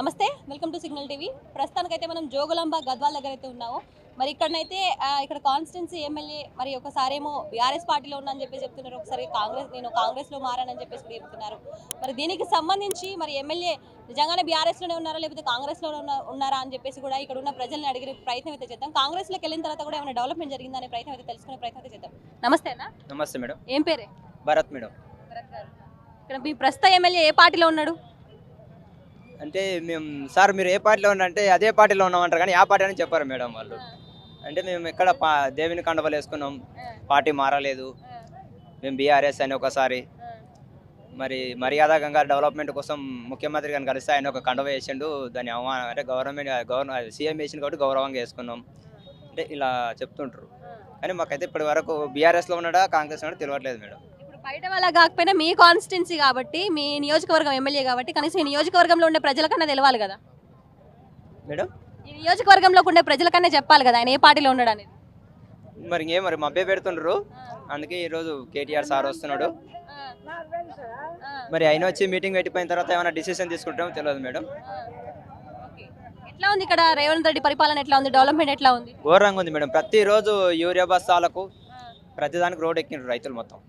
నమస్తే, welcome to signal TV. ప్రస్తుతానికైతే మనం జోగులాంబ గద్వాల్ దగ్గర అయితే ఉన్నాము. మరి ఇక్కడనైతే ఇక్కడ కాన్స్టిట్యున్సీ ఎమ్మెల్యే మరి ఒకసారి ఏమో బీఆర్ఎస్ పార్టీలో ఉన్నా అని చెప్పి చెప్తున్నారు, ఒకసారి నేను కాంగ్రెస్లో మారానని చెప్పేసి కూడా చెప్తున్నారు. మరి దీనికి సంబంధించి మరి ఎమ్మెల్యే నిజంగానే బీఆర్ఎస్లోనే ఉన్నారా లేకపోతే కాంగ్రెస్లో ఉన్నారా అని చెప్పేసి కూడా ఇక్కడ ఉన్న ప్రజల్ని అడిగే ప్రయత్నం అయితే చేద్దాం. కాంగ్రెస్లోకి వెళ్ళిన తర్వాత కూడా ఏమైనా డెవలప్మెంట్ జరిగిందా అనే ప్రయత్నం అయితే తెలుసుకునే ప్రయత్నం అయితే చేద్దాం. నమస్తే అన్న. నమస్తే మేడం. ఏం పేరే? భరత్ మేడం. భరత్ గారు, ఇక్కడ మీ ప్రస్తుత ఎమ్మెల్యే ఏ పార్టీలో ఉన్నాడు? అంటే మేము సార్ మీరు ఏ పార్టీలో ఉన్నారంటే అదే పార్టీలో ఉన్నామంటారు కానీ ఆ పార్టీ అని చెప్పారు మేడం వాళ్ళు. అంటే మేము ఎక్కడ దేవిని కండవలు వేసుకున్నాం, పార్టీ మారలేదు. మేము బీఆర్ఎస్ అని ఒకసారి మరి మర్యాదగా డెవలప్మెంట్ కోసం ముఖ్యమంత్రి గారిని కలిస్తే ఆయన ఒక కండవ వేసిండు. దాని అవమానం అంటే గవర్నర్ సీఎం వేసిండు కాబట్టి గౌరవంగా వేసుకున్నాం అంటే ఇలా చెప్తుంటారు. కానీ మాకైతే ఇప్పటి వరకు బీఆర్ఎస్లో ఉన్నాడా కాంగ్రెస్ ఉన్నాడా తెలియట్లేదు మేడం. బయట వాళ్ళ కాకపోయినా మీ కాన్స్టిట్యున్సీ కాబట్టి, మీ నియోజకవర్గం ఎమ్మెల్యే కాబట్టి కనీసం ఈ నియోజకవర్గంలో ఉండే ప్రజలకన్నా తెలవాలి కదా మేడం. ఈ నియోజకవర్గంలో ఉండే ప్రజలకన్నా చెప్పాలి కదా ఆయన ఏ పార్టీలో ఉన్నాడు అనేది. మరి ఇంకేం మరి మభ్య పెడుతుండ్రు. అందుకే ఈరోజు కేటీఆర్ సార్ వస్తున్నాడు. మరి ఆయన వచ్చి మీటింగ్ పెట్టిపోయిన తర్వాత ఏమైనా డిసిషన్ తీసుకుంటామో తెలియదు మేడం. ఎట్లా ఉంది ఇక్కడ రేవంత్ రెడ్డి పరిపాలన? ఎట్లా ఉంది? డెవలప్మెంట్ ఎట్లా ఉంది? ఘోరంగా ఉంది మేడం. ప్రతిరోజు యూరియా బస్తాలకు ప్రతిదానికి రోడ్ ఎక్కిండ్రు రైతులు, మొత్తం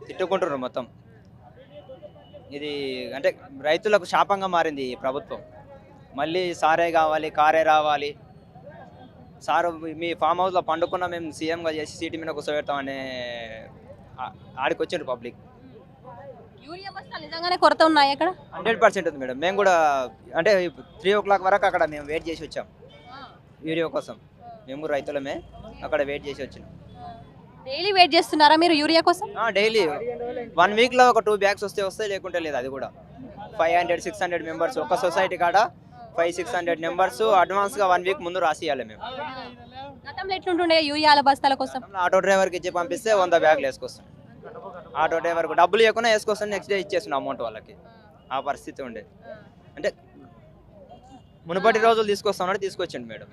తిట్టుకుంటున్నారు మొత్తం. ఇది అంటే రైతులకు శాపంగా మారింది ఈ ప్రభుత్వం. మళ్ళీ సారే కావాలి, కారే రావాలి, సారు మీ ఫామ్ హౌస్లో పండుకున్న మేము సీఎంగా చేసి సీటు మీద కూర్చోబెడతామనే ఆడికి వచ్చిండ్రు పబ్లిక్. యూరియా బస్తాలు నిజంగానే కొరత ఉన్నాయి అక్కడ? 100% ఉంది మేడం. మేము కూడా అంటే 3 o'clock వరకు అక్కడ మేము వెయిట్ చేసి వచ్చాం యూరియా కోసం. మేము రైతులమే అక్కడ వెయిట్ చేసి వచ్చినాం. డైలీ వెయిట్ చేస్తున్నారా మీరు యూరియా కోసం? డైలీ 1 weekలో ఒక 2 bags వస్తాయి, లేకుంటే లేదు. అది కూడా 500-600 మెంబర్స్ ఒక సొసైటీ కాడ 500-600 మెంబర్స్ అడ్వాన్స్గా 1 week ముందు రాసియాలి మేము. గతంలో ఎట్లుంటుండే యూరియాల బస్తాల కోసం? ఆటో డ్రైవర్కి ఇచ్చి పంపిస్తే 100 బ్యాగులు వేసుకొస్తాం. ఆటో డ్రైవర్కు డబ్బులు ఇవ్వకుండా వేసుకొస్తాను, నెక్స్ట్ డే ఇచ్చేస్తున్నాం అమౌంట్ వాళ్ళకి. ఆ పరిస్థితి ఉండేది. అంటే మునుపటి రోజులు తీసుకొస్తామని తీసుకొచ్చిండు మేడం.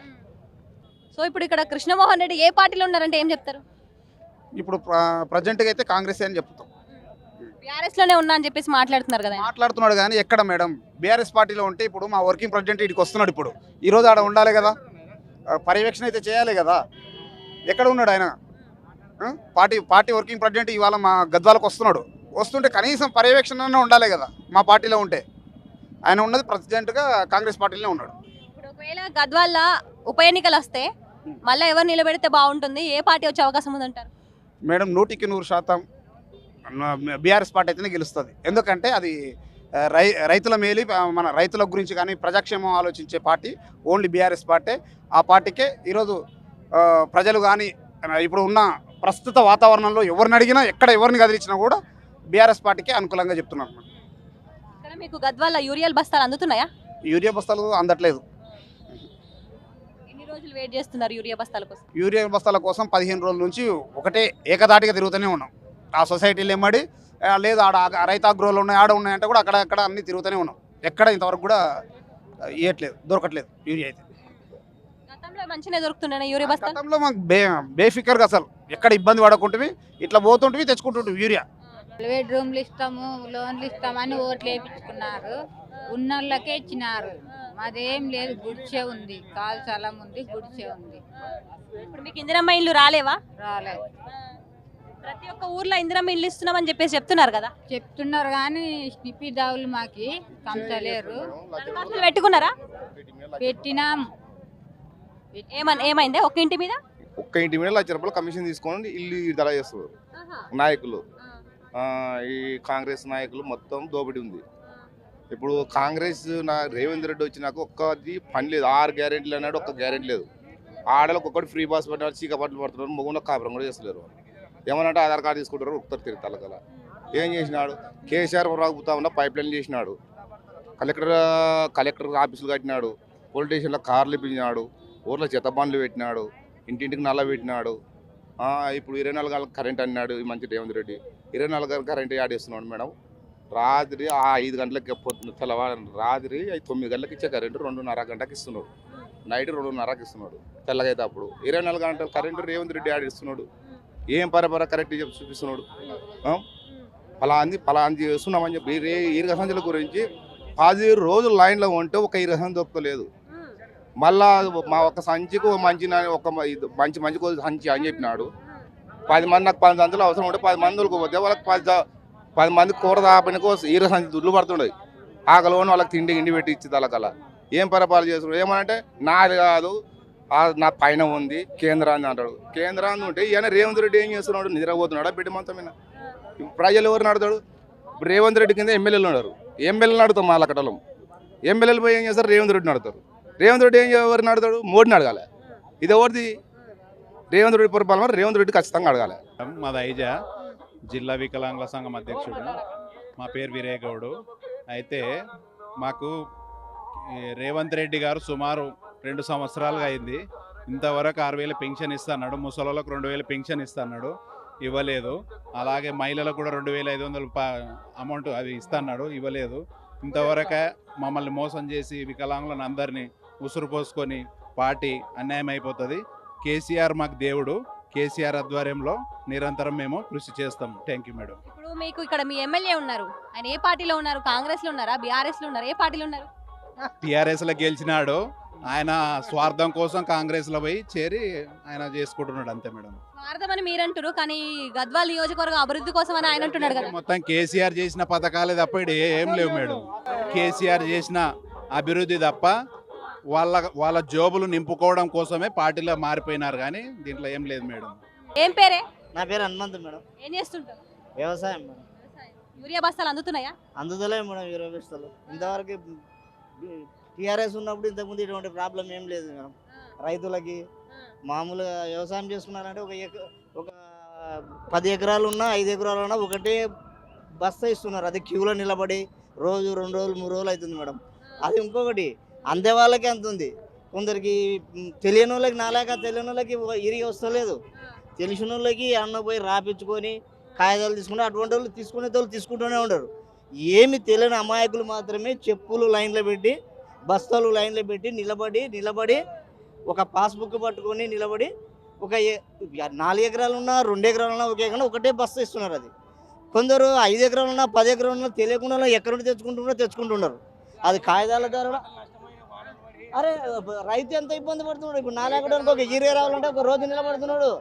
సో ఇప్పుడు ఇక్కడ కృష్ణమోహన్ రెడ్డి ఏ పార్టీలో ఉన్నారంటే ఏం చెప్తారు? ఇప్పుడు ప్రజెంట్గా అయితే కాంగ్రెస్ అని చెప్తాం. బీఆర్ఎస్ లోనే ఉన్నా అని చెప్పేసి మాట్లాడుతున్నారు కదా. మాట్లాడుతున్నాడు కానీ ఎక్కడ మేడం? బీఆర్ఎస్ పార్టీలో ఉంటే ఇప్పుడు మా వర్కింగ్ ప్రెసిడెంట్ ఇక్కడికి వస్తున్నాడు. ఇప్పుడు ఈరోజు ఆడ ఉండాలి కదా, పర్యవేక్షణ అయితే చేయాలి కదా. ఎక్కడ ఉన్నాడు ఆయన? పార్టీ వర్కింగ్ ప్రెసిడెంట్ ఇవాళ మా గద్వాలకు వస్తున్నాడు. వస్తుంటే కనీసం పర్యవేక్షణ ఉండాలి కదా మా పార్టీలో ఉంటే. ఆయన ఉన్నది ప్రెసిడెంట్గా కాంగ్రెస్ పార్టీలోనే ఉన్నాడు. ఇప్పుడు ఒకవేళ గద్వాల ఉప ఎన్నికలు వస్తే మళ్ళీ ఎవరు నిలబెడితే బాగుంటుంది? ఏ పార్టీ వచ్చే అవకాశం ఉందంటారు? మేడం 100% బీఆర్ఎస్ పార్టీ అయితేనే గెలుస్తుంది. ఎందుకంటే అది రైతుల మేలు, మన రైతుల గురించి కానీ ప్రజాక్షేమం ఆలోచించే పార్టీ ఓన్లీ బీఆర్ఎస్ పార్టీ. ఆ పార్టీకే ఈరోజు ప్రజలు కానీ ఇప్పుడు ఉన్న ప్రస్తుత వాతావరణంలో ఎవరిని అడిగినా, ఎక్కడ ఎవరిని కదిలించినా కూడా బీఆర్ఎస్ పార్టీకే అనుకూలంగా చెప్తున్నారు. ఇక్కడ మీకు గద్వాల యూరియా బస్తాలు అందుతున్నాయా? యూరియా బస్తాలు అందట్లేదు. ఎన్ని రోజులు వెయిట్ చేస్తున్నారు యూరియా బస్తాల కోసం? యూరియా బస్తాల కోసం 15 రోజుల నుంచి ఒకటే ఏకదాటిగా తిరుగుతూనే ఉన్నాం. ఆ సొసైటీలు ఏమడి లేదు, ఆడ రైతాగ్రోలు ఉన్నాయి, ఆడ ఉన్నాయంటే కూడా అక్కడ అన్ని తిరుగుతూనే ఉన్నాం. ఎక్కడ ఇంతవరకు కూడా ఇవ్వట్లేదు, దొరకట్లేదు యూరియా అయితే. గతంలో మంచిగా దొరుకుతున్నాయి యూరియా బస్తాలు. గతంలో మాకు బేఫికర్గా అసలు ఎక్కడ ఇబ్బంది పడకుంటే ఇట్లా పోతుంటే తెచ్చుకుంటుంటే యూరియా. బెడ్రూమ్లు ఇస్తాము, లోన్లు ఇస్తామని ఓట్లు వేయించుకున్నారు. ఉన్నోళ్ళకే ఇచ్చినారు. మాదేం లేదు, గుడిచే ఉంది, కాలు చలం ఉంది, గుడిచే ఉంది. ఇప్పుడు మీకు ఇందిరమ్మ ఇల్లు రాలేవా? రాలేదు. ప్రతి ఒక్క ఊర్లో ఇందిరమ్మ ఇల్లు ఇస్తున్నామని చెప్పేసి చెప్తున్నారు కదా. చెప్తున్నారు కానీ స్నిప్పి దావులు మాకి కంచలేరు. దరఖాస్తులు పెట్టుకున్నారా? పెట్టినాం. ఏమైందే? ఒక్క ఇంటి మీద ఒక్క ఇంటి మీద 1,00,000 రూపాయలు కమిషన్ తీసుకొని ఇల్లు ధర చేస్తారు నాయకులు. ఈ కాంగ్రెస్ నాయకులు మొత్తం దోపిడీ ఉంది. ఇప్పుడు కాంగ్రెస్ రేవంత్ రెడ్డి వచ్చినాక ఒక్కది పని లేదు. 6 గ్యారెంటీలు అన్నాడు, ఒక్క గ్యారెంటీ లేదు. ఆడలకు ఒక్కటి ఫ్రీ బాస్ పట్టినాడు, చీక పట్టలు పడుతున్నారు, మొగున్న కాపురం కూడా చేస్తలేరు. ఏమనంటే ఆధార్ కార్డు తీసుకుంటారు, ఉత్తర తిరిగి తలకల. ఏం చేసినాడు? కేసీఆర్ రాగుతా ఉన్న పైప్ లైన్ చేసినాడు, కలెక్టర్ ఆఫీసులు కట్టినాడు, పోలీస్ స్టేషన్లో కార్లు ఇప్పించినాడు, ఊర్లో చెత్త బండ్లు పెట్టినాడు, ఇంటింటికి నల్ల పెట్టినాడు. ఇప్పుడు 24 గంటలకు కరెంట్ అన్నాడు ఈ మంచి రేవంత్ రెడ్డి. 24 గంటలకు కరెంట్ యాడ్ చేస్తున్నాడు మేడం. రాత్రి 5 గంటలకు తెల్లవారు రాత్రి 9 గంటలకు ఇచ్చే కరెంటు 2:30 గంటలకు ఇస్తున్నాడు. నైట్ 2:30కి ఇస్తున్నాడు తెల్లగైతే. అప్పుడు 24 గంటల కరెంటు రేవంత్ రెడ్డి యాడ్ ఇస్తున్నాడు. ఏం పరపర కరెక్ట్ చూపిస్తున్నాడు. ఫలాంది చేస్తున్నామని చెప్పి ఈరగ సంచుల గురించి 10 రోజులు లైన్లో ఉంటే ఒక 20 సంచి దొరకలేదు. మళ్ళా మా ఒక సంచికి ఒక మంచి సంచి అని చెప్పినాడు. 10 మంది నాకు 10 సంచులు అవసరం ఉంటే 10 మంది పోతే వాళ్ళకి 10 మంది కూర దాపనికి 20 సంచి దుడ్లు పడుతుండయి. ఆకలిని వాళ్ళకి తిండి పెట్టి ఇచ్చి తలకల ఏం పరిపాలన చేస్తున్నాడు. ఏమనంటే నాది కాదు, నా పైన ఉంది కేంద్రాన్ని అంటాడు. కేంద్రాన్ని ఉంటే ఈయన రేవంత్ రెడ్డి ఏం చేస్తున్నాడు? నిద్రపోతున్నాడా బిడ్డ మొత్తం మీద? ప్రజలు ఎవరు నడతాడు? ఇప్పుడు రేవంత్ రెడ్డి కింద ఎమ్మెల్యేలు ఉన్నారు. ఎమ్మెల్యేలు నడుతాం మాలకటలం. ఎమ్మెల్యేలు పోయి ఏం చేస్తారు? రేవంత్ రెడ్డి నడుతారు. రేవంత్ రెడ్డి ఎవరు నడతాడు? మోడీని అడగాలి. ఇది ఎవరిది? రేవంత్ రెడ్డి పరిపాలన రేవంత్ రెడ్డి ఖచ్చితంగా అడగాలి. మాది ఐజా జిల్లా వికలాంగుల సంఘం అధ్యక్షుడు. మా పేరు వీరేగౌడు. అయితే మాకు రేవంత్ రెడ్డి గారు సుమారు 2 సంవత్సరాలుగా అయింది. ఇంతవరకు 6,000 పెన్షన్ ఇస్తున్నాడు. ముసలోళ్ళకు 2,000 పెన్షన్ ఇస్తున్నాడు, ఇవ్వలేదు. అలాగే మహిళలకు కూడా 2,500 అమౌంట్ అది ఇస్తున్నాడు, ఇవ్వలేదు. ఇంతవరకు మమ్మల్ని మోసం చేసి వికలాంగులను అందరినీ ఉసురు పోసుకొని పార్టీ అన్యాయం అయిపోతుంది. కేసీఆర్ మాకు దేవుడు. కేసీఆర్ ఆధ్వర్యంలో నిరంతరం మేము కృషి చేస్తాం. Thank you madam. ఇప్పుడు మీకు ఇక్కడ మీ ఎమ్మెల్యే ఉన్నారు, ఆయన ఏ పార్టీలో ఉన్నారు? కాంగ్రెస్లో ఉన్నారా, బీఆర్ఎస్లో ఉన్నారు? ఏ పార్టీలో ఉన్నారు? టీఆర్ఎస్లో గెలిచినాడు. ఆయన స్వార్థం కోసం కాంగ్రెస్లో పోయి చేరి ఆయన చేసుకుంటున్నాడు, అంతే మేడం. స్వార్థమని మీరంటారు, కానీ గద్వాల్ నియోజకవర్గం అభివృద్ధి కోసం అని ఆయన అంటున్నాడు కదా. మొత్తం కేసీఆర్ చేసిన పథకాలే తప్ప ఇక్కడ ఏం లేవు మేడం. కేసీఆర్ చేసిన అభివృద్ధి తప్ప వాళ్ళ జోబులు నింపుకోవడం కోసమే పార్టీలో మారిపోయినారు, కానీ దీంట్లో ఏం లేదు మేడం. ఏం పేరే? నా పేరు హనుమంతు మేడం. ఏం చేస్తుంటారు? వ్యవసాయం మేడం. యూరియా బస్తాలు అందుతున్నాయా? అందుతలే మేడం యూరియా బస్తాలు. ఇంతవరకు టీఆర్ఎస్ ఉన్నప్పుడు ఇంతకుముందు ఇటువంటి ప్రాబ్లం ఏం లేదు మేడం. రైతులకి మామూలుగా వ్యవసాయం చేసుకున్నారంటే ఒక 10 ఎకరాలు ఉన్నా 5 ఎకరాలు ఉన్నా ఒకటే బస్తా ఇస్తున్నారు. అది క్యూలో నిలబడి రోజు 2 రోజులు 3 రోజులు అవుతుంది మేడం. అది ఇంకొకటి అందే వాళ్ళకి అంత ఉంది. కొందరికి తెలియని వాళ్ళకి నాలాగా తెలియని వాళ్ళకి ఇరిగి వస్తలేదు. తెలిసిన వాళ్ళకి అన్న పోయి రాపించుకొని కాగితాలు తీసుకుంటే అటువంటి వాళ్ళు తీసుకునే వాళ్ళు తీసుకుంటూనే ఉండరు. ఏమి తెలియని అమాయకులు మాత్రమే చెప్పులు లైన్లో పెట్టి బస్తాలు లైన్లో పెట్టి నిలబడి ఒక పాస్బుక్ పట్టుకొని నిలబడి ఒక 4 ఎకరాలు ఉన్నా 2 ఎకరాలు ఉన్నా ఒకటే బస్తా ఇస్తున్నారు. అది కొందరు 5 ఎకరాలు ఉన్నా 10 ఎకరాలు ఉన్నా తెలియకుండా ఎక్కడి నుండి తెచ్చుకుంటున్నారు. అది కాగితాల ద్వారా. అరే రైతు ఎంత ఇబ్బంది పడుతున్నాడు. ఇప్పుడు 4 ఎకరాలకు ఒక 20 రావాలంటే ఒక రోజు నిలబడుతున్నాడు.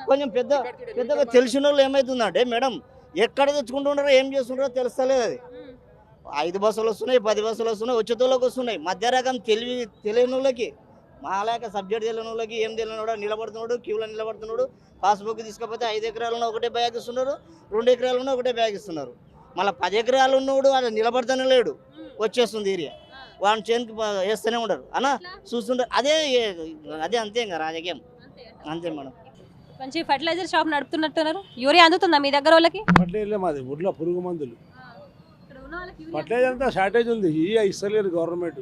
కొంచెం పెద్దగా తెలిసిన వాళ్ళు ఏమవుతుందంటే మేడం ఎక్కడ తెచ్చుకుంటున్నారో ఏం చేస్తున్నారో తెలుస్తలేదు. అది 5 బస్సులు వస్తున్నాయి, 10 బస్సులు వస్తున్నాయి, వచ్చేతోళ్ళకి వస్తున్నాయి. మధ్య రకం తెలియని వాళ్ళకి మాలాక సబ్జెక్ట్ తెలియని వాళ్ళకి ఏం తెలియనివాడు నిలబడుతున్నాడు, క్యూలో నిలబడుతున్నాడు. పాస్బుక్ తీసుకపోతే 5 ఎకరాలున్నా ఒకటే బ్యాగ్ ఇస్తున్నారు, 2 ఎకరాలున్నా ఒకటే బ్యాగ్ ఇస్తున్నారు. మళ్ళీ 10 ఎకరాలు ఉన్నవాడు అది నిలబడతానే లేడు, వచ్చేస్తుంది ఏరియా. వాళ్ళని చేతికి వేస్తూనే ఉండరు అన్న చూస్తుంటారు. అదే అంతే ఇంకా రాజకీయం అంతే మేడం. మంచి ఫర్టిలైజర్ షాప్ నడుపుతున్నట్టున్నారు. యూరియా అందుతుందా మీ దగ్గర వాళ్ళకి? ఫర్టిలైజర్ మాది ఊర్లో పురుగు మందులు. ఫర్టిలైజర్ అంతా షార్టేజ్ ఉంది, ఇస్తలేరు గవర్నమెంట్.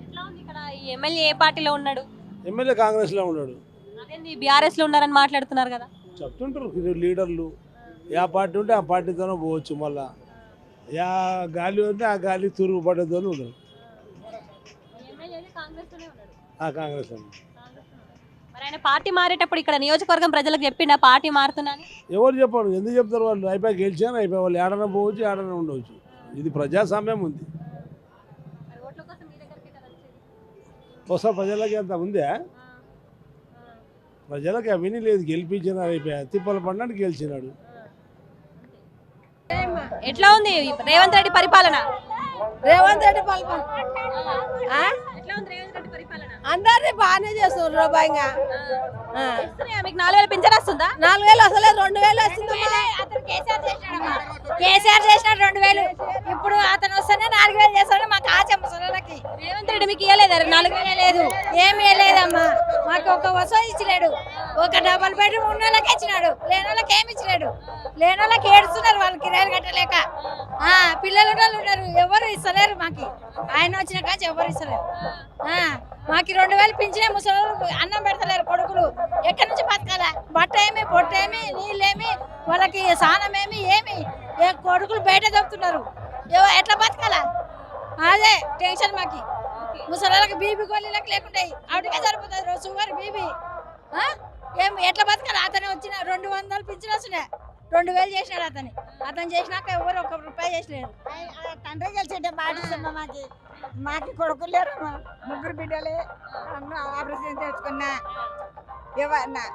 ఎట్లా ఉంది ఇక్కడ? ఈ ఎమ్మెల్యే ఏ పార్టీలో ఉన్నాడు? ఎమ్మెల్యే కాంగ్రెస్లో ఉన్నాడు. అదేంది బీఆర్ఎస్లో ఉన్నారని మాట్లాడుతున్నారు కదా. చెప్తుంటారు లీడర్లు, ఏ పార్టీ ఉంటే ఆ పార్టీతోనే పోవచ్చు. మళ్ళా యా గాలి ఉంటే ఆ గాలి తూర్పు పడ్డతోనే ఉండదు. కాంగ్రెస్ మరి ఆయన పార్టీ మారేటప్పుడు ఇక్కడ నియోజకవర్గం ప్రజలకు చెప్పిండా పార్టీ మారుతున్నా? ఎవరు చెప్పారు? ఎందుకు చెప్తారు? వాళ్ళు అయిపోయి గెలిచాను అయిపోయి వాళ్ళు ఏడన పోవచ్చు, ఏడన ఉండవచ్చు. ఇది ప్రజాస్వామ్యం ఉంది. ఒకసారి ప్రజలకి అంత ఉందే, ప్రజలకి అవన్నీ లేదు. గెలిపించినారు అయిపోయా. తిప్పల పడినాడు గెలిచినాడు. ఎట్లా ఉంది రేవంత్ రెడ్డి పరిపాలన? రేవంత్ రెడ్డి పాల్పన ఎట్లా ఉంది రేవంత్ రెడ్డి పరిపాలన? అందరినీ బాగానే చేస్తున్నారు. రూపాయిగా మీకు 4,000 పింఛన్ వస్తుందా? 4,000 వస్తలేదు, 2,000 వస్తుంది. కేసీఆర్ చేసిన 2,000 ఇప్పుడు అతను వస్తేనే 4,000 చేస్తాడు. మాకు ఆశ ముసలికి. రేవంత్ రెడ్డి మీకు ఇవ్వలేదా? 4,000 లేదు, ఏమి ఇవ్వలేదమ్మా. మాకు ఒక వసూలు ఇచ్చలేడు. ఒక డబల్ బెడ్రూమ్ ఉన్న వాళ్ళకి ఇచ్చినాడు, లేని వాళ్ళకి ఏమి ఇచ్చలేడు. లేని వాళ్ళకి ఏడుస్తున్నారు, వాళ్ళకి కిరాయిలు కట్టలేక. పిల్లలు ఉన్నారు, ఎవరు ఇస్తలేరు. మాకు ఆయన వచ్చిన కాచి ఎవరు ఇస్తలేరు. మాకు 2,000 పింఛనే. ముసలి అన్నం పెడతలేరు కొడుకులు. ఎక్కడి నుంచి బతకాలా? బట్ట ఏమి, పొట్టేమి, నీళ్ళేమి, వాళ్ళకి స్నానమేమి, ఏమి కొడుకులు బయట దొరుకుతున్నారు. ఎట్లా బతకాలా? అదే టెన్షన్ మాకి. ముసలికి బీబీ గోళీలకు లేకుంటాయి, ఆవిడకే సరిపోతుంది. రోజు షుగర్ బీబీ ఏమి ఎట్లా బతకాలి? అతను వచ్చిన 200 పింఛన్ వస్తున్నాయి, 2,000 చేసినాడు అతని. అతను చేసినాక ఎవరు ఒక రూపాయి చేసలేరు. తండ్రి గెలిచేటే పాటిస్తున్నా. మాకు కొడుకులు లేరు, ముగ్గురు బిడ్డలే. ఆపరేషన్ తెచ్చుకున్నా. ఎవరన్నా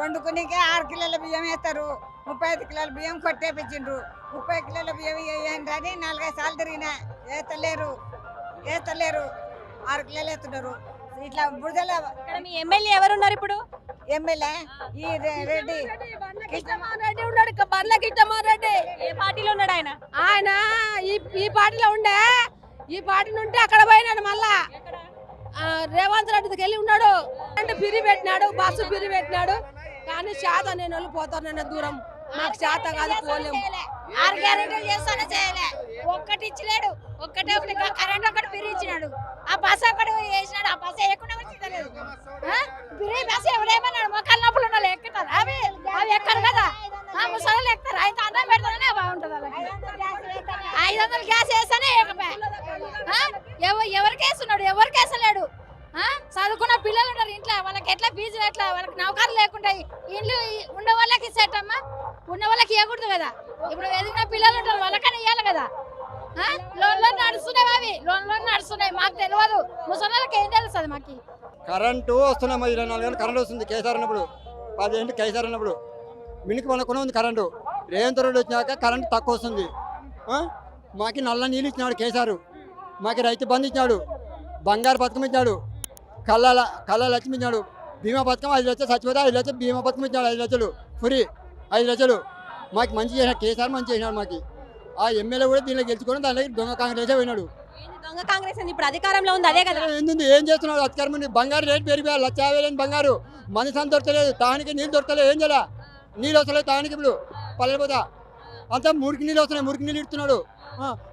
వండుకునికే 6 కిలోల బియ్యం వేస్తారు. 35 కిలోల బియ్యం కొట్టేపించిండ్రు. 30 కిలోల బియ్యం వేయండి అని 4-5 సార్లు తిరిగినా. వేస్తలేరు 6 కిలోలు వేస్తున్నారు. ఇట్లా బురదల ఇక్కడ మీ ఎమ్మెల్యే ఎవరున్నారు ఇప్పుడు? ఎమ్మెల్యే ఈ రెడ్డి కృష్ణమోహన్ రెడ్డి ఉన్నాడు. బండ్ల కృష్ణమోహన్ రెడ్డి ఏ పార్టీలో ఉన్నాడు ఆయన? ఆయన ఈ పార్టీలో ఉండే, ఈ పార్టీ నుండి అక్కడ పోయినాడు. మళ్ళా రేవంత్ రెడ్డికి వెళ్ళి ఉన్నాడు. అంటే పిరి పెట్టినాడు, బస్సు పిరి పెట్టినాడు. కానీ శాత నేను వాళ్ళు పోతాను దూరం, నాకు శాత కాదు, పోలేము. 6 గ్యారెంటీలు చేస్తానే చేయలే. ఒక్కటి ఇచ్చలేడు. ఒకటి కరెంట్ ఒకటి ఫ్రీ ఇచ్చినాడు. ఆ బస్ ఒకటి వేసినాడు. ఆ బస్ వేయకుండా వచ్చేది. ఫ్రీ బస్ ఎవరేమన్నాడు? మొక్కల నొప్పులు ఉన్న ఎక్కుతారు. అవి ఎక్కరు కదా, ముసలు ఎక్కుతారు. అయితే అన్నం పెడతానే బాగుంటుంది వాళ్ళకి. 500 గ్యాస్ వేస్తానే ఎవరికి వేస్తున్నాడు? ఎవరికి వేసలేడు. చదువుకున్న పిల్లలు ఉన్నారు ఇంట్లో, వాళ్ళకి ఎట్లా ఫీజులు, ఎట్లా వాళ్ళకి నౌకర్లు లేకుండా ఇల్లు ఉన్న వాళ్ళకి ఇచ్చేటమ్మా, ఉన్న వాళ్ళకి ఇవ్వకూడదు కదా. ఇప్పుడు ఎదిగిన పిల్లలు ఉంటారు, వాళ్ళకన్నా ఇవ్వాలి కదా. లోన్లో నడుస్తున్నాయి, అవి లోన్లో నడుస్తున్నాయి. మాకు తెలియదు, ముసలికి ఏం తెలుస్తుంది మాకు? కరెంటు వస్తున్నాయి. 24 గంటలు కరెంట్ వస్తుంది. కేసీఆర్ ఉన్నప్పుడు 10 ఏళ్ళు కేసీఆర్ ఉన్నప్పుడు మినికి మనకునే ఉంది కరెంటు. రేవంత్ రెడ్డి వచ్చినాక కరెంటు తక్కువ వస్తుంది. మాకు నల్ల నీళ్ళు ఇచ్చినాడు కేసీఆర్. మాకు రైతు బంధు ఇచ్చినాడు, బంగారు పథకం ఇచ్చినాడు, కళ్ళ లక్ష్మి ఇచ్చినాడు, బీమా పథకం 5 లక్షలు చచ్చిపోతే 5 లక్షలు బీమా పథకం ఇచ్చినాడు. 5 లక్షలు ఫ్రీ, 5 లక్షలు మాకు మంచి చేసినాడు కేసీఆర్. మంచి చేసినాడు మాకు. ఆ ఎమ్మెల్యే కూడా దీనిలో గెలుచుకొని దాని దగ్గర దొంగ కాంగ్రెస్ పోయినాడు. దొంగ కాంగ్రెస్ ఇప్పుడు అధికారంలో ఉంది, అదే కదా. ఏం చేస్తున్నాడు అధికారం? బంగారు రేటు పెరిగిపోయారు. 1,50,000 బంగారు, మనిషి దొరకలేదు, తానికి నీళ్ళు దొరకలేదు. ఏం చేయాలి? నీళ్ళు వస్తలేదు తానికి. ఇప్పుడు పల్లెపోతా అంతా మురికి నీళ్ళు వస్తున్నాయి, మురికి నీళ్ళు ఇస్తున్నాడు.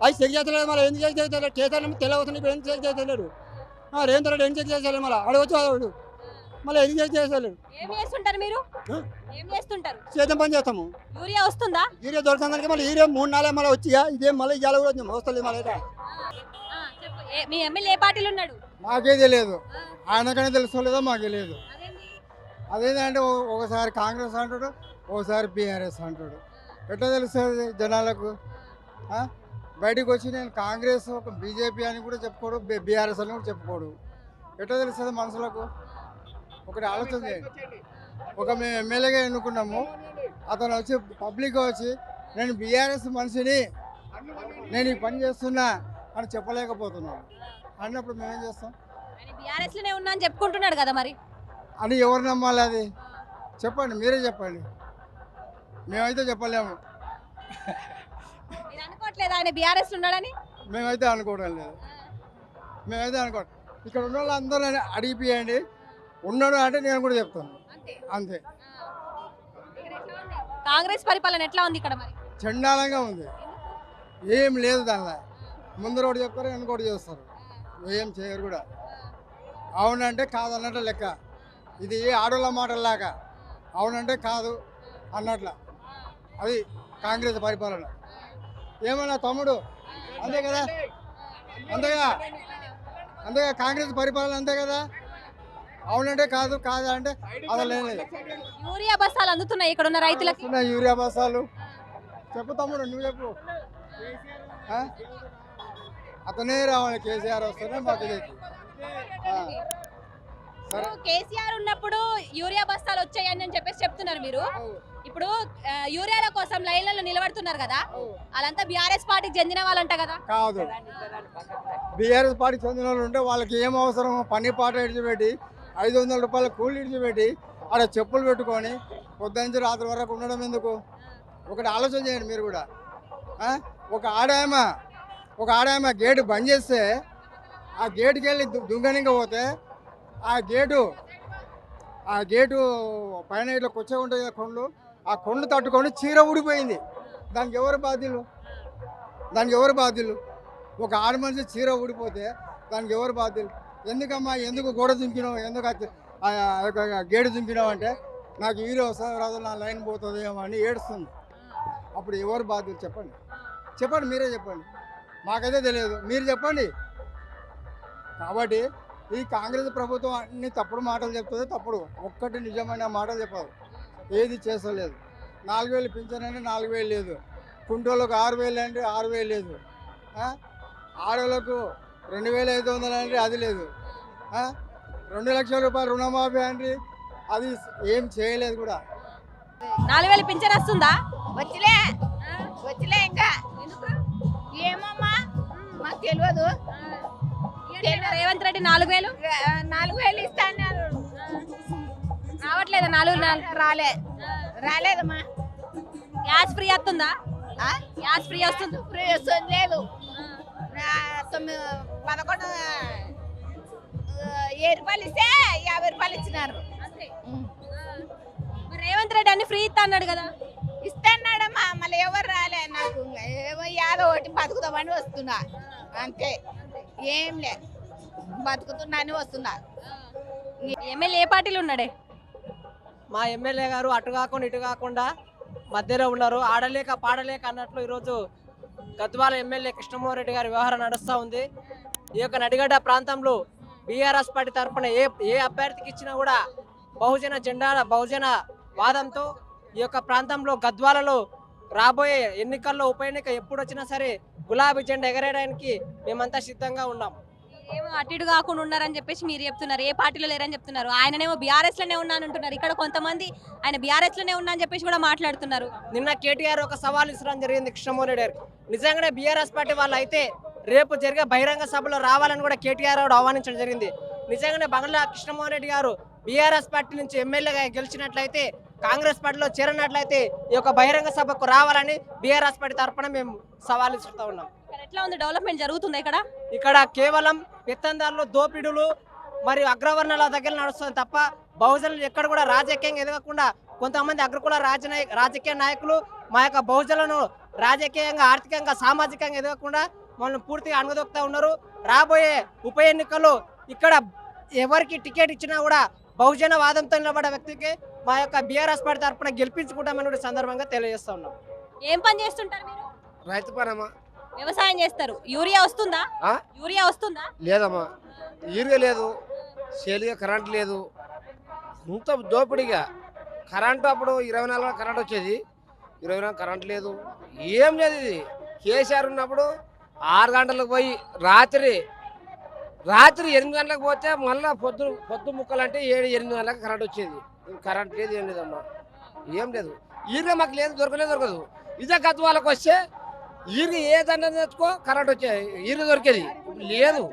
అవి చెక్ చేస్తలేదు. మళ్ళీ ఎందుకు చెక్ చేస్తలేదు? చేస్తాను తెల్ల వస్తున్నాయి, ఇప్పుడు ఎందుకు చెక్ చేస్తలేడు? రేవంత్ రెడ్డి ఏం చెక్ చేస్తలేదు? మళ్ళీ అడగచ్చు వాడు, మళ్ళీ ఎందుకు చెక్ చేస్తలేడు? ఏం చేస్తుంటారు మీరు? ఏం చేస్తుంటారు? చేద్దాం పని చేస్తాము. యూరియా వస్తుందా? యూరియా దొరుకుతుంది. మళ్ళీ యూరియా 3-4 మళ్ళీ వచ్చి ఇదే మళ్ళీ ఇవాళ కూడా వస్తుంది. మళ్ళీ మీ ఎమ్మెల్యే ఏ పార్టీలో ఉన్నాడు? మాకే తెలియదు, ఆయనకనే తెలుసుకోలేదో మాకే తెలియదు. అదేంటంటే ఒకసారి కాంగ్రెస్ అంటాడు, ఒకసారి బీఆర్ఎస్ అంటాడు. ఎట్లా తెలుస్తుంది జనాలకు? బయటకు వచ్చి నేను కాంగ్రెస్ ఒక బీజేపీ అని కూడా చెప్పుకోడు, బీఆర్ఎస్ అని కూడా చెప్పుకోడు. ఎట్లా తెలుస్తుంది మనుషులకు? ఒకటి ఆలోచన చేయండి. మేము ఎమ్మెల్యేగా ఎన్నుకున్నాము, అతను వచ్చి పబ్లిక్ వచ్చి నేను బీఆర్ఎస్ మనిషిని, నేను ఈ పని చేస్తున్నా అని చెప్పలేకపోతున్నాను అన్నప్పుడు మేమేం చేస్తాం? బీఆర్ఎస్ లోనే ఉన్నా అని చెప్పుకుంటున్నాడు కదా, మరి అని ఎవరు నమ్మాలి? అది చెప్పండి, మీరే చెప్పండి. మేమైతే చెప్పలేము. మీరు అనుకోవట్లేదు ఆయన బీఆర్ఎస్ లో ఉన్నాడని? మేమైతే అనుకోవడం లేదు. ఇక్కడ ఉన్న వాళ్ళందరూ అడిగిపోయండి, ఉన్నాడు అంటే నేను కూడా చెప్తాను అంతే. కాంగ్రెస్ పరిపాలన ఎట్లా ఉంది ఇక్కడ? మరి చండాలంగా ఉంది, ఏం లేదు దానిలో. ముందర ఒకటి చెప్తారు, వెనకొకటి చేస్తారు, ఏం చేయరు కూడా. అవునంటే కాదు అన్నట్టు లెక్క. ఇది ఆడోళ్ళ మాటల్లాగా అవునంటే కాదు అన్నట్ల. అది కాంగ్రెస్ పరిపాలన. ఏమన్నా తమ్ముడు? అంతే కదా, అంతేగా కాంగ్రెస్ పరిపాలన అంతే కదా. అవునంటే కాదు, కాదా అంటే అసలు లేదు. యూరియా బస్తాలు అందుతున్నాయి ఇక్కడ ఉన్న రైతులకు? యూరియా బస్తాలు చెప్పు తమ్ముడు, నువ్వు చెప్పు. అతనే రావాలి, కేసీఆర్ వస్తేనే మాకు కేసీఆర్ ఉన్నప్పుడు యూరియా బస్తాలు వచ్చాయని అని చెప్పేసి చెప్తున్నారు మీరు. ఇప్పుడు యూరియాల కోసం లైన్లలో నిలబడుతున్నారు కదా, వాళ్ళంతా బీఆర్ఎస్ పార్టీకి చెందిన వాళ్ళంట కదా? కాదు, బీఆర్ఎస్ పార్టీకి చెందిన వాళ్ళు ఉంటే వాళ్ళకి ఏం అవసరం? పని పాట ఇడిచిపెట్టి 500 రూపాయల కూలి ఇడిచిపెట్టి ఆడ చెప్పులు పెట్టుకొని పొద్దునుంచి రాత్రి వరకు ఉండడం ఎందుకు? ఒకటి ఆలోచన చేయండి మీరు కూడా. ఒక ఆడాయమ గేటు బంద్ చేస్తే ఆ గేటుకి వెళ్ళి దుంగనింగ పోతే ఆ గేటు పైన ఇట్లా కొచ్చగా ఉంటుంది కదా కొండలు, ఆ కొండలు తట్టుకొని చీర ఊడిపోయింది. దానికి ఎవరు బాధ్యులు? ఒక ఆడ మనిషి చీర ఊడిపోతే దానికి ఎవరు బాధ్యులు? ఎందుకమ్మా, ఎందుకు గోడ దుంకినావు, ఎందుకు గేటు దుంకినావు అంటే నాకు హీరో వస్తుంది రాదు, నా లైన్ పోతుంది ఏమో అని ఏడుస్తుంది. అప్పుడు ఎవరు బాధ్యులు? చెప్పండి, మీరే చెప్పండి. మాకైతే తెలియదు, మీరు చెప్పండి. కాబట్టి ఈ కాంగ్రెస్ ప్రభుత్వం అన్ని తప్పుడు మాటలు చెప్తుంది. తప్పుడు ఒక్కటి నిజమైన మాటలు చెప్పదు, ఏది చేస్తలేదు. 4,000 పింఛన్ అంటే 4,000 లేదు, కుంటోళ్ళకు 6,000 అంటే 6,000 లేదు. ఆడవాళ్ళకు 2,500 అంటే అది లేదు. 2 లక్షల రూపాయలు రుణమాఫీ అంటే అది ఏం చేయలేదు కూడా. 4,000 పింఛన్ వస్తుందా? వచ్చిలే వచ్చిలే ఇంకా ఏమమ్మా మాకు తెలియదు. రేవంత్ రెడ్డి 4,000 4,000 ఇస్తా అన్నారు. రావట్లేదా? 4,000 రాలేదమ్మా. గ్యాస్ ఫ్రీ వస్తుందా? గ్యాస్ ఫ్రీ వస్తుంది? ఫ్రీ వస్తుంది లేదు. 11 రూపాయలు ఇస్తే 50 రూపాయలు ఇచ్చినారు. మరి రేవంత్ రెడ్డి అన్ని ఫ్రీ ఇస్తా అన్నాడు కదా? ఇస్తాన్నాడమ్మా, మళ్ళీ ఎవరు రాలే. నాకు ఏమో యాదో ఒకటి బతుకుతామని వస్తున్నా అంతే, ఏం లే, బతుకుతున్నా అని వస్తున్నా. ఎమ్మెల్యే ఏ పార్టీలో ఉన్నాడే? మా ఎమ్మెల్యే గారు అటు కాకుండా ఇటు కాకుండా మధ్యలో ఉన్నారు. ఆడలేక పాడలేక అన్నట్లు ఈరోజు గద్వాల ఎమ్మెల్యే కృష్ణమోహన్ రెడ్డి గారి వ్యవహారం నడుస్తూ ఉంది. ఈ యొక్క నడిగడ్డ ప్రాంతంలో బీఆర్ఎస్ పార్టీ తరఫున ఏ అభ్యర్థికి ఇచ్చినా కూడా బహుజన వాదంతో ఈ యొక్క ప్రాంతంలో గద్వాలలో రాబోయే ఎన్నికల్లో ఉప ఎన్నిక ఎప్పుడు వచ్చినా సరే గులాబీ జెండా ఎగరేయడానికి మేమంతా సిద్ధంగా ఉన్నాం. ఏమో అటు ఇటు కాకుండా ఉన్నారని చెప్పేసి మీరు చెప్తున్నారు, ఏ పార్టీలో లేరని చెప్తున్నారు. ఆయననేమో బీఆర్ఎస్ లోనే ఉన్నాను అంటున్నారు. ఇక్కడ కొంతమంది ఆయన బీఆర్ఎస్ లోనే ఉన్నా అని చెప్పేసి కూడా మాట్లాడుతున్నారు. నిన్న కేటీఆర్ ఒక సవాల్ ఇచ్చడం జరిగింది కృష్ణమోహన్ రెడ్డి గారికి. నిజంగానే బీఆర్ఎస్ పార్టీ వాళ్ళు అయితే రేపు జరిగే బహిరంగ సభలో రావాలని కూడా కేటీఆర్ ఆహ్వానించడం జరిగింది. నిజంగానే బంగ్లా కృష్ణమోహన్ రెడ్డి గారు బీఆర్ఎస్ పార్టీ నుంచి ఎమ్మెల్యేగా గెలిచినట్లయితే, కాంగ్రెస్ పార్టీలో చేరినట్లయితే ఈ యొక్క బహిరంగ సభకు రావాలని బీఆర్ఎస్ పార్టీ తరఫున మేము సవాల్ ఇస్తూ ఉన్నాం. ఎట్లా ఉంది? డెవలప్మెంట్ జరుగుతుంది ఇక్కడ కేవలం పెత్తందారులు, దోపిడులు మరియు అగ్రవర్ణాల దగ్గర నడుస్తుంది తప్ప బహుజనులు ఎక్కడ కూడా రాజకీయంగా ఎదగకుండా కొంతమంది అగ్రకుల రాజకీయ నాయకులు మా యొక్క బహుజనులను రాజకీయంగా, ఆర్థికంగా, సామాజికంగా ఎదగకుండా మనల్ని పూర్తిగా అణగదొక్కుతూ ఉన్నారు. రాబోయే ఉప ఎన్నికల్లో ఇక్కడ ఎవరికి టికెట్ ఇచ్చినా కూడా బహుజన వాదంతో నిలబడే వ్యక్తికి మా యొక్క బీఆర్ఎస్ పార్టీ తరఫున గెలిపించుకుంటామని సందర్భంగా తెలియజేస్తా ఉన్నాం. ఏం పని చేస్తుంటారు మీరు? రైతు పనమ్మా. వ్యవసాయం చేస్తారు. యూరియా వస్తుందా? యూరియా వస్తుందా? లేదమ్మా, యూరియా లేదు, సేలుగా కరెంట్ లేదు, ఇంత దోపిడిగా. కరెంటు అప్పుడు 24 కరెంట్ వచ్చేది, 24 కరెంట్ లేదు, ఏం లేదు. ఇది కేసీఆర్ ఉన్నప్పుడు 6 గంటలకు పోయి రాత్రి 8 గంటలకు పోతే మళ్ళీ పొద్దు ముక్కలంటే 7-8 గంటలకు కరెంట్ వచ్చేది. కరెంట్ లేదు, ఏం లేదమ్మా, ఏం లేదు. యూరియా మాకు లేదు, దొరకదు. ఇదే గద్వాలకు వస్తే యూరియా ఏ దండ తెచ్చుకో కరెంట్ వచ్చేది, యూరియా దొరికేది లేదు.